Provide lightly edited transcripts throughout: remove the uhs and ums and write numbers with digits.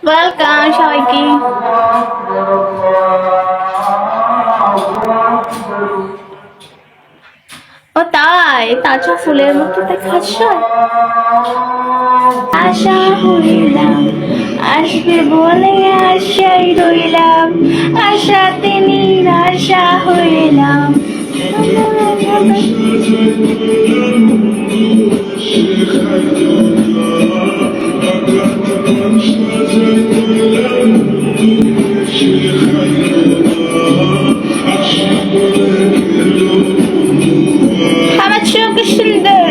Welcome সবাইকে। ও তাই তাজা ফুলের মতো দেখাচ্ছে। আশা হইলাম আসবে বলে আশাই রইলাম, আশাতে নিরাশা হইলাম। আমার চোখে সুন্দর।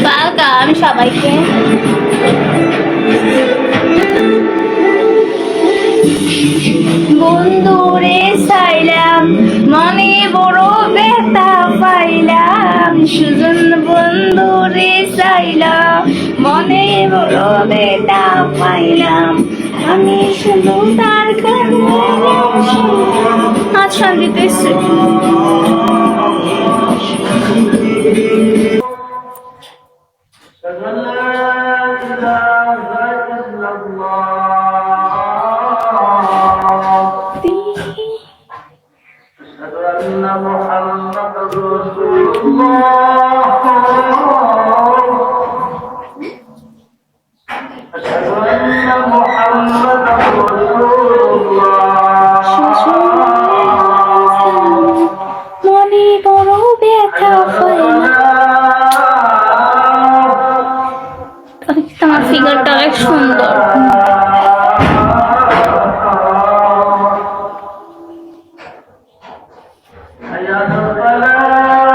ওয়েলকাম সবাইকে। বন্ধুরে চাইলাম মনে বড় ব্যথা পাইলাম, সুজন বন্ধুরে চাইলাম মনে বড় ব্যথা পাইলাম, আমি শুধু তার আচ্ছা দিতেছি। মনে বড় ব্যথা তোমার ফিগারটা অনেক সুন্দর।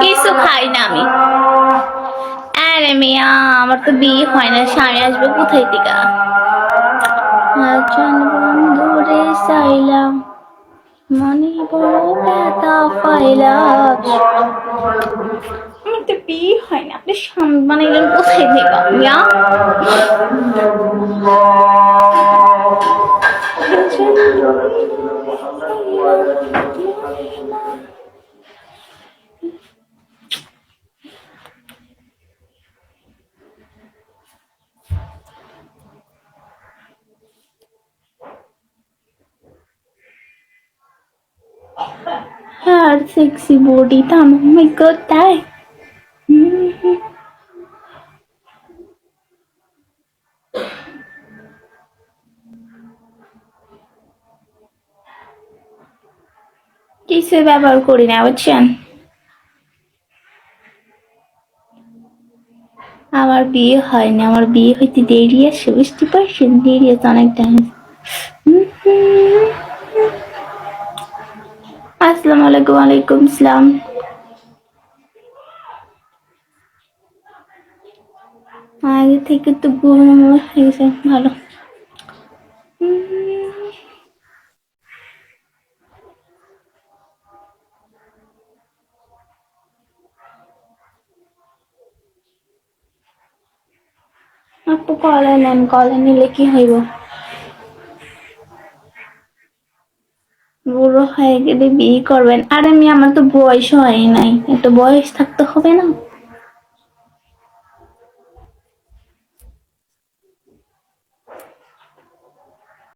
কিছু খাই না আমি। আরে মিয়া আমার তো বিয়ে হয় না, স্বামী আসবে কোথায় থেকে? বন্ধুরে চাইলাম মনে বড় ব্যথা পাইলাম। আমার তো বিয়ে হয় না, আপনি স্বামী বানাইলেন কোথায় থেকে মিয়া? Her sexy body, oh my god, তাই কিছু ব্যবহার করি না বুঝছেন। আমার বিয়ে হয়নি, আমার বিয়ে হইতে দেরি আছে, বুঝতে পারছেন? দেরি আছে অনেক টাইম। আসসালামু আলাইকুম। ওয়ালাইকুম আসসালাম। আগে থেকে তো ঘুম হয়ে গেছে, ভালো। আপু কলে নেন, কলে নিলে কি হইব? বুড়ো হয়ে গেলে বিয়ে করবেন? আর আমার তো বয়স হয় নাই, একটু বয়স থাকতে হবে না?